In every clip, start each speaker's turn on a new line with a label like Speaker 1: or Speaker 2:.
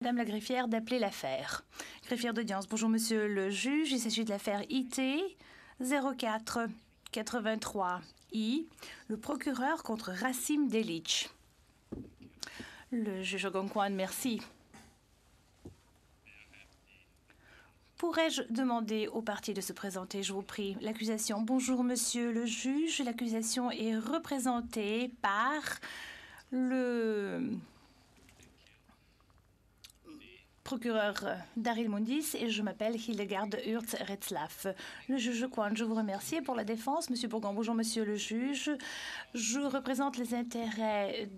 Speaker 1: Madame la greffière d'appeler l'affaire. Greffière d'audience, bonjour monsieur le juge, il s'agit de l'affaire IT 0483I, le procureur contre Rassim Delic. Le juge Ogongwan, merci. Pourrais-je demander au parti de se présenter, je vous prie? L'accusation. Bonjour monsieur le juge, l'accusation est représentée par le procureur Daryl Mundis et je m'appelle Hildegarde Hurtz-Retzlaff. Le juge Kwan, je vous remercie pour la défense. Monsieur Bourgon, bonjour monsieur le juge. Je représente les intérêts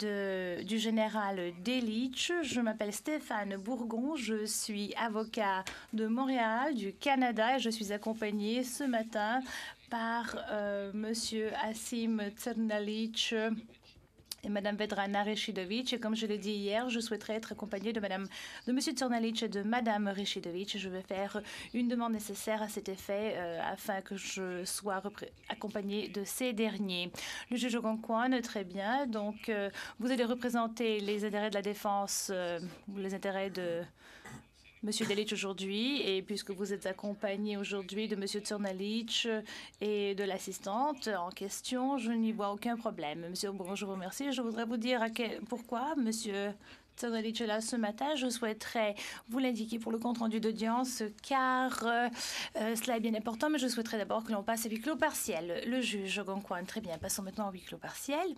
Speaker 1: du général Delic. Je m'appelle Stéphane Bourgon. Je suis avocat de Montréal, du Canada et je suis accompagné ce matin par monsieur Hassim Tsernalic et Madame Vedrana Reshidovic. Et comme je l'ai dit hier, je souhaiterais être accompagnée de Monsieur Tsernalic et de Madame Reshidovic. Je vais faire une demande nécessaire à cet effet afin que je sois accompagnée de ces derniers. Le juge Ogongwan, très bien. Donc, vous allez représenter les intérêts de la défense, les intérêts de Monsieur Delic aujourd'hui, et puisque vous êtes accompagné aujourd'hui de Monsieur Tsernalic et de l'assistante en question, je n'y vois aucun problème. Monsieur Bourgon, je vous remercie. Je voudrais vous dire pourquoi Monsieur Tsernalic est là ce matin. Je souhaiterais vous l'indiquer pour le compte-rendu d'audience, car cela est bien important, mais je souhaiterais d'abord que l'on passe à huis clos partiel. Le juge Ogongwan, très bien. Passons maintenant à huis clos partiel.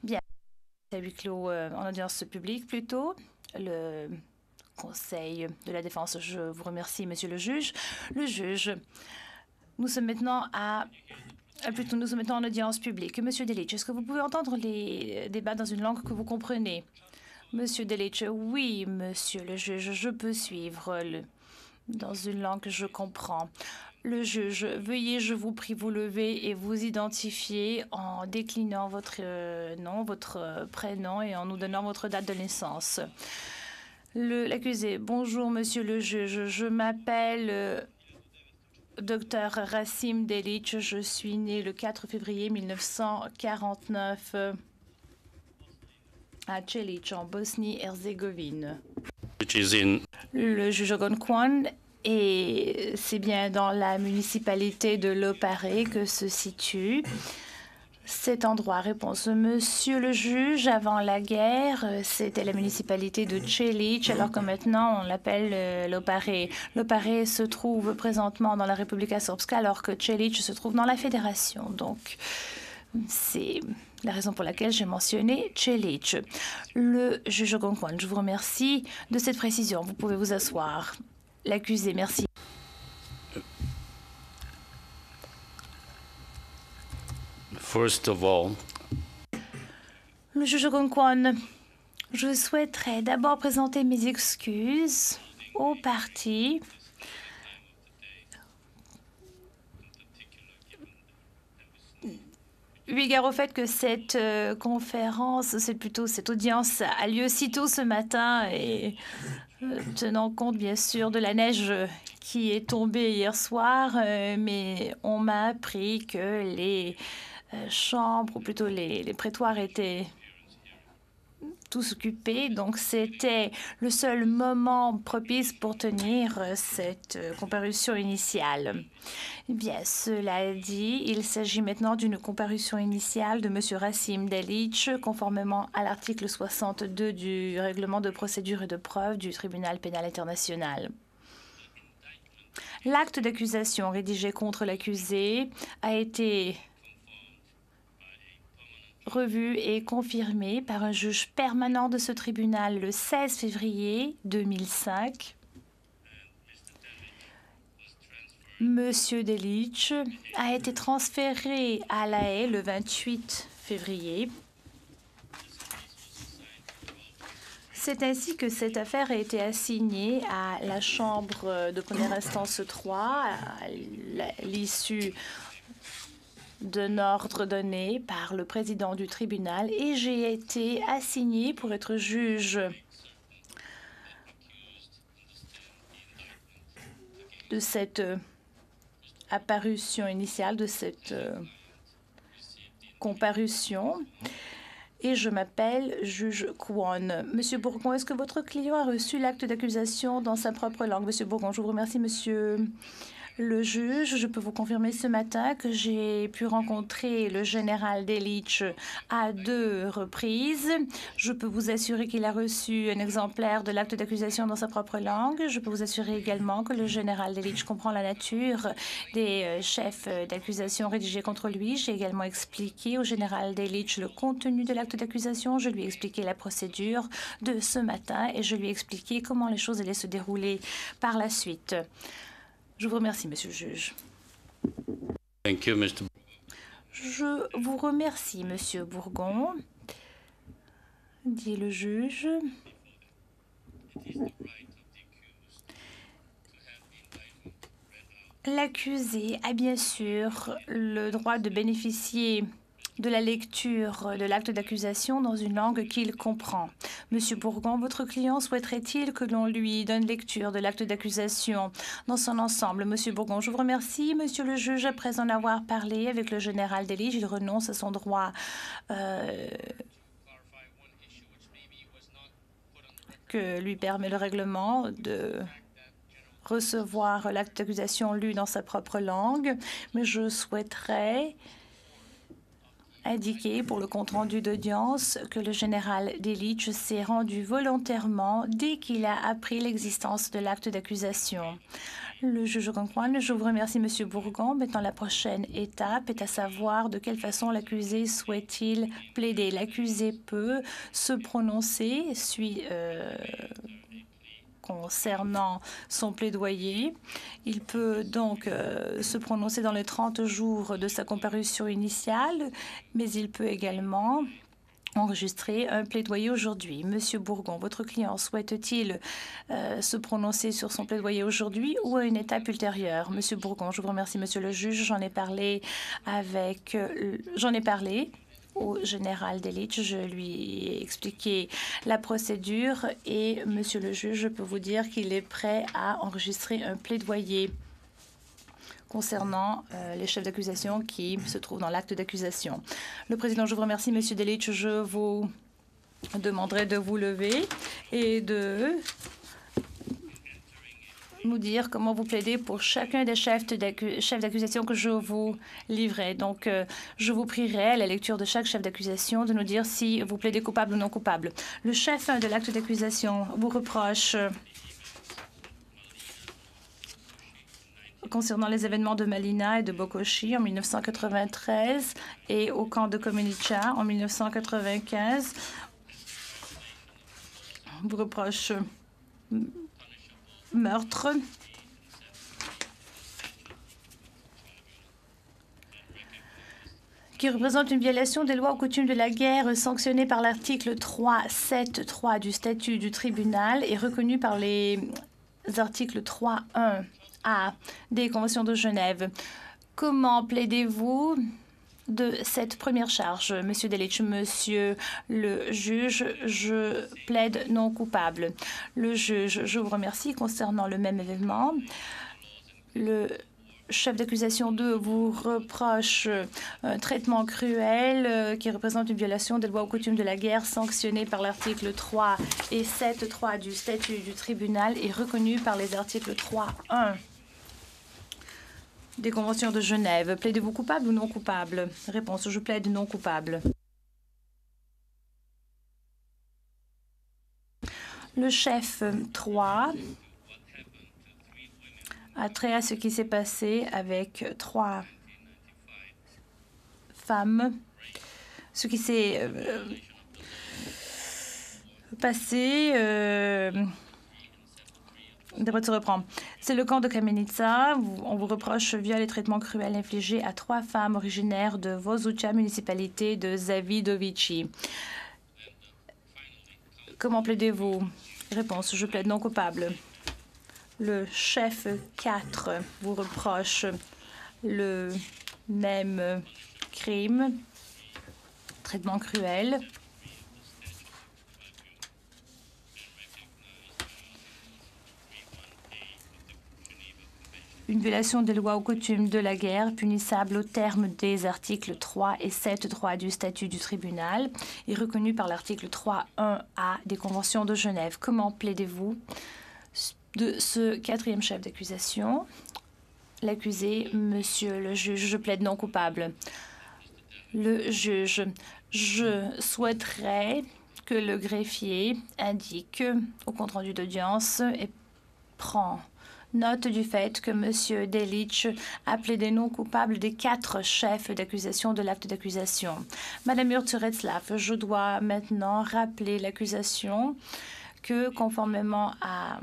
Speaker 1: Bien. À huis clos en audience publique plutôt. Le Conseil de la défense, je vous remercie, monsieur le juge. Le juge, nous sommes maintenant nous sommes maintenant en audience publique. Monsieur Delic, est-ce que vous pouvez entendre les débats dans une langue que vous comprenez? Monsieur Delic, oui, monsieur le juge, je peux suivre dans une langue que je comprends. Le juge, veuillez, je vous prie, vous lever et vous identifier en déclinant votre nom, votre prénom et en nous donnant votre date de naissance. L'accusé, bonjour monsieur le juge, je m'appelle Dr Rassim Delic, je suis né le 4 février 1949 à Čelić, en Bosnie-Herzégovine. Le juge Ogongwan, et c'est bien dans la municipalité de Lopare que se situe cet endroit. Réponse. Monsieur le juge, avant la guerre, c'était la municipalité de Čelić, alors que maintenant on l'appelle Lopare. Lopare se trouve présentement dans la Republika Srpska, alors que Čelić se trouve dans la Fédération. Donc, c'est la raison pour laquelle j'ai mentionné Čelić. Le juge Ogongwan, je vous remercie de cette précision. Vous pouvez vous asseoir. L'accusé, merci.
Speaker 2: First of all,
Speaker 1: le juge Ogongwan, je souhaiterais d'abord présenter mes excuses au parti eu égard au fait que cette conférence, cette audience a lieu si tôt ce matin et tenant compte bien sûr de la neige qui est tombée hier soir, mais on m'a appris que les chambres, ou plutôt les prétoires étaient tous occupés, donc c'était le seul moment propice pour tenir cette comparution initiale. Eh bien, cela dit, il s'agit maintenant d'une comparution initiale de M. Rassim Delic, conformément à l'article 62 du règlement de procédure et de preuve du tribunal pénal international. L'acte d'accusation rédigé contre l'accusé a été revu et confirmé par un juge permanent de ce tribunal le 16 février 2005. Monsieur Delic a été transféré à La Haye le 28 février. C'est ainsi que cette affaire a été assignée à la Chambre de première instance 3 à l'issue d'un ordre donné par le président du tribunal et j'ai été assignée pour être juge de cette apparition initiale, de cette comparution. Et je m'appelle juge Kwon. Monsieur Bourgon, est-ce que votre client a reçu l'acte d'accusation dans sa propre langue? Monsieur Bourgon, je vous remercie, monsieur le juge. Je peux vous confirmer ce matin que j'ai pu rencontrer le général Delic à 2 reprises. Je peux vous assurer qu'il a reçu un exemplaire de l'acte d'accusation dans sa propre langue. Je peux vous assurer également que le général Delic comprend la nature des chefs d'accusation rédigés contre lui. J'ai également expliqué au général Delic le contenu de l'acte d'accusation. Je lui ai expliqué la procédure de ce matin et je lui ai expliqué comment les choses allaient se dérouler par la suite. Je vous remercie, monsieur le juge.
Speaker 2: Thank you, Mr.
Speaker 1: Je vous remercie, monsieur Bourgon, dit le juge. L'accusé a bien sûr le droit de bénéficier de la lecture de l'acte d'accusation dans une langue qu'il comprend. Monsieur Bourgon, votre client souhaiterait-il que l'on lui donne lecture de l'acte d'accusation dans son ensemble? Monsieur Bourgon, je vous remercie. Monsieur le juge, après en avoir parlé avec le général Delic, il renonce à son droit que lui permet le règlement de recevoir l'acte d'accusation lu dans sa propre langue, mais je souhaiterais indiqué pour le compte-rendu d'audience que le général Delic s'est rendu volontairement dès qu'il a appris l'existence de l'acte d'accusation. Le juge Conquan, je vous remercie, monsieur Bourgon. Maintenant, la prochaine étape est à savoir de quelle façon l'accusé souhaite-t-il plaider. L'accusé peut se prononcer concernant son plaidoyer. Il peut donc se prononcer dans les 30 jours de sa comparution initiale, mais il peut également enregistrer un plaidoyer aujourd'hui. Monsieur Bourgon, votre client souhaite-t-il se prononcer sur son plaidoyer aujourd'hui ou à une étape ultérieure? Monsieur Bourgon, je vous remercie, monsieur le juge. J'en ai parlé au général Delic. Je lui ai expliqué la procédure et, monsieur le juge, je peux vous dire qu'il est prêt à enregistrer un plaidoyer concernant les chefs d'accusation qui se trouvent dans l'acte d'accusation. Le président, je vous remercie, monsieur Delic. Je vous demanderai de vous lever et de nous dire comment vous plaidez pour chacun des chefs d'accusation que je vous livrerai. Donc, je vous prierai à la lecture de chaque chef d'accusation de nous dire si vous plaidez coupable ou non coupable. Le chef de l'acte d'accusation vous reproche concernant les événements de Malina et de Bokoshi en 1993 et au camp de Komunicha en 1995. Vous reproche meurtre, qui représente une violation des lois ou coutumes de la guerre sanctionnée par l'article 3.7.3 du statut du tribunal et reconnu par les articles 3.1a des conventions de Genève. Comment plaidez-vous de cette première charge. Monsieur Delitzsch, monsieur le juge, je plaide non coupable. Le juge, je vous remercie. Concernant le même événement, le chef d'accusation 2 vous reproche un traitement cruel qui représente une violation des lois ou coutumes de la guerre sanctionnées par l'article 3 et 7.3 du statut du tribunal et reconnu par les articles 3.1 des conventions de Genève. Plaidez-vous coupable ou non coupable? Réponse, je plaide non coupable. Le chef 3 a trait à ce qui s'est passé avec 3 femmes. Ce qui s'est passé... D'après se reprendre. C'est le camp de Kamenica. On vous reproche viol et traitement cruel infligé à 3 femmes originaires de Vozucha, municipalité de Zavidovici. Comment plaidez-vous? Réponse, je plaide non coupable. Le chef 4 vous reproche le même crime, traitement cruel. Une violation des lois ou coutumes de la guerre punissable au terme des articles 3 et 7.3 du statut du tribunal et reconnue par l'article 3.1a des conventions de Genève. Comment plaidez-vous de ce 4e chef d'accusation? L'accusé, monsieur le juge, je plaide non coupable. Le juge, je souhaiterais que le greffier indique au compte-rendu d'audience et prend note du fait que M. Delitzsch a plaidé non coupable des 4 chefs d'accusation de l'acte d'accusation. Madame Urtz-Retzlaff, je dois maintenant rappeler l'accusation que, conformément à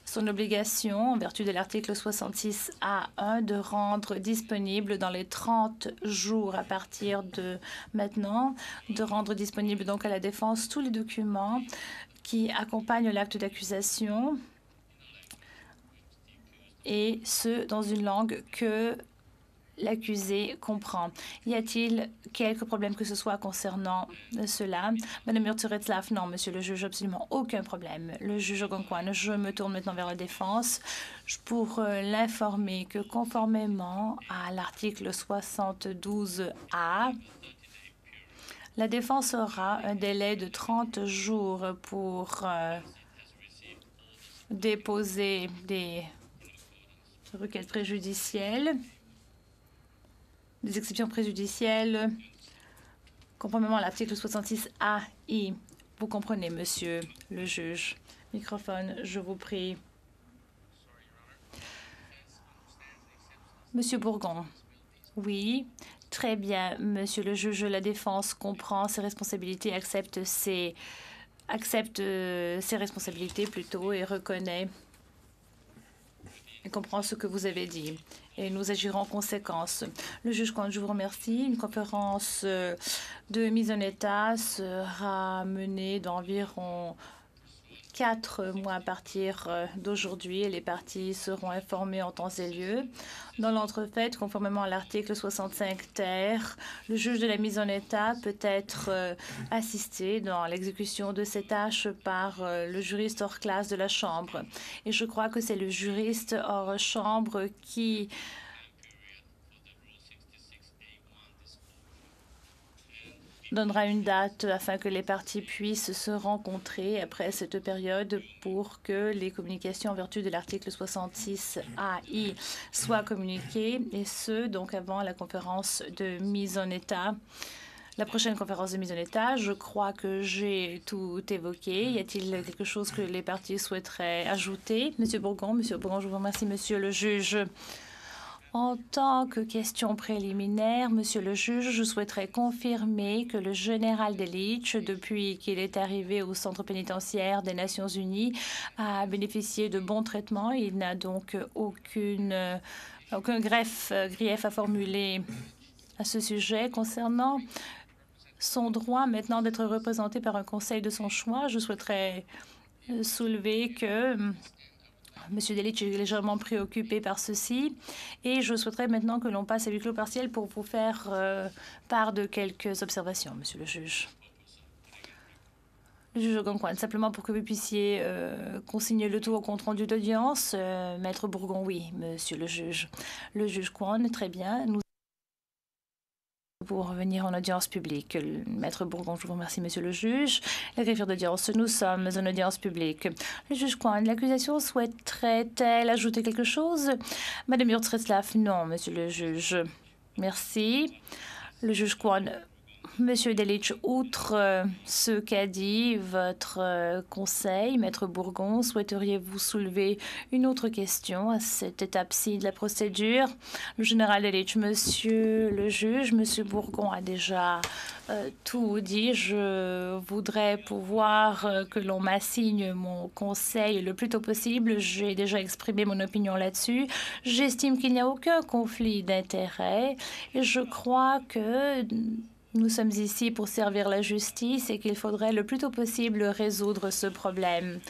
Speaker 1: son obligation, en vertu de l'article 66A1, de rendre disponible dans les 30 jours à partir de maintenant, de rendre disponible donc à la défense tous les documents qui accompagnent l'acte d'accusation, et ce, dans une langue que l'accusé comprend. Y a-t-il quelques problèmes que ce soit concernant cela? Madame Urtz-Retzlaff, non, monsieur le juge, absolument aucun problème. Le juge Ogonkwan, je me tourne maintenant vers la défense pour l'informer que conformément à l'article 72A, la défense aura un délai de 30 jours pour déposer des requêtes préjudicielles, des exceptions préjudicielles, conformément à l'article 66AI. Vous comprenez, monsieur le juge. Microphone, je vous prie. Monsieur Bourgon. Oui, très bien, monsieur le juge. La défense comprend ses responsabilités, accepte ses responsabilités plutôt et reconnaît et comprend ce que vous avez dit. Et nous agirons en conséquence. Le juge, quand je vous remercie, une conférence de mise en état sera menée d'environ 4 mois à partir d'aujourd'hui et les parties seront informées en temps et lieu. Dans l'entrefaite, conformément à l'article 65 ter, le juge de la mise en état peut être assisté dans l'exécution de ses tâches par le juriste hors classe de la Chambre. Et je crois que c'est le juriste hors Chambre qui donnera une date afin que les parties puissent se rencontrer après cette période pour que les communications en vertu de l'article 66AI soient communiquées, et ce, donc avant la conférence de mise en état. La prochaine conférence de mise en état, je crois que j'ai tout évoqué. Y a-t-il quelque chose que les parties souhaiteraient ajouter? Monsieur Bourgon, je vous remercie, monsieur le juge. En tant que question préliminaire, monsieur le juge, je souhaiterais confirmer que le général Delitzsch, depuis qu'il est arrivé au centre pénitentiaire des Nations Unies, a bénéficié de bons traitements. Il n'a donc aucun grief à formuler à ce sujet. Concernant son droit maintenant d'être représenté par un conseil de son choix, je souhaiterais soulever que Monsieur Delitzsch est légèrement préoccupé par ceci et je souhaiterais maintenant que l'on passe à huis clos partiel pour vous faire part de quelques observations, monsieur le juge. Le juge Gongquan, simplement pour que vous puissiez consigner le tout au compte-rendu d'audience. Maître Bourgon, oui, monsieur le juge. Le juge Kwon, très bien. Nous pour revenir en audience publique. Maître Bourgon, je vous remercie, monsieur le juge. La greffière d'audience, nous sommes en audience publique. Le juge Kwon, l'accusation souhaiterait-elle ajouter quelque chose? Madame Urtz-Retzlaff, non, monsieur le juge. Merci. Le juge Kwon, monsieur Delitzsch, outre ce qu'a dit votre conseil, Maître Bourgon, souhaiteriez-vous soulever une autre question à cette étape-ci de la procédure? Le général Delitzsch, monsieur le juge, monsieur Bourgon a déjà tout dit. Je voudrais pouvoir que l'on m'assigne mon conseil le plus tôt possible. J'ai déjà exprimé mon opinion là-dessus. J'estime qu'il n'y a aucun conflit d'intérêts et je crois que nous sommes ici pour servir la justice et qu'il faudrait le plus tôt possible résoudre ce problème.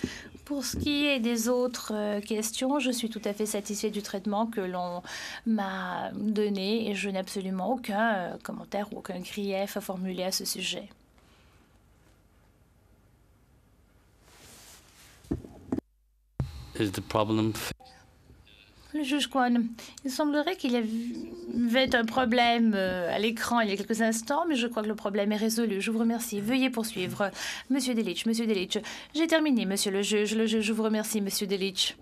Speaker 1: Pour ce qui est des autres questions, je suis tout à fait satisfait du traitement que l'on m'a donné et je n'ai absolument aucun commentaire ou aucun grief à formuler à ce sujet.
Speaker 2: Is the problem?
Speaker 1: Le juge Kwon, il semblerait qu'il y avait un problème à l'écran il y a quelques instants, mais je crois que le problème est résolu. Je vous remercie. Veuillez poursuivre. Monsieur Delitzsch, monsieur Delitzsch. J'ai terminé, monsieur le juge. Le juge, je vous remercie, monsieur Delitzsch.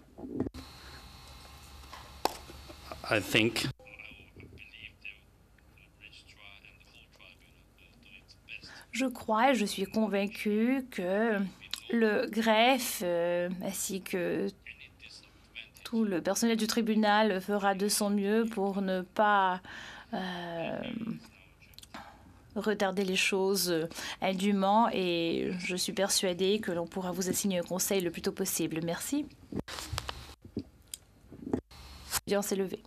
Speaker 2: I think
Speaker 1: Je crois et je suis convaincu que le greffe ainsi que tout le personnel du tribunal fera de son mieux pour ne pas retarder les choses indûment et je suis persuadée que l'on pourra vous assigner un conseil le plus tôt possible. Merci. L'audience est levée.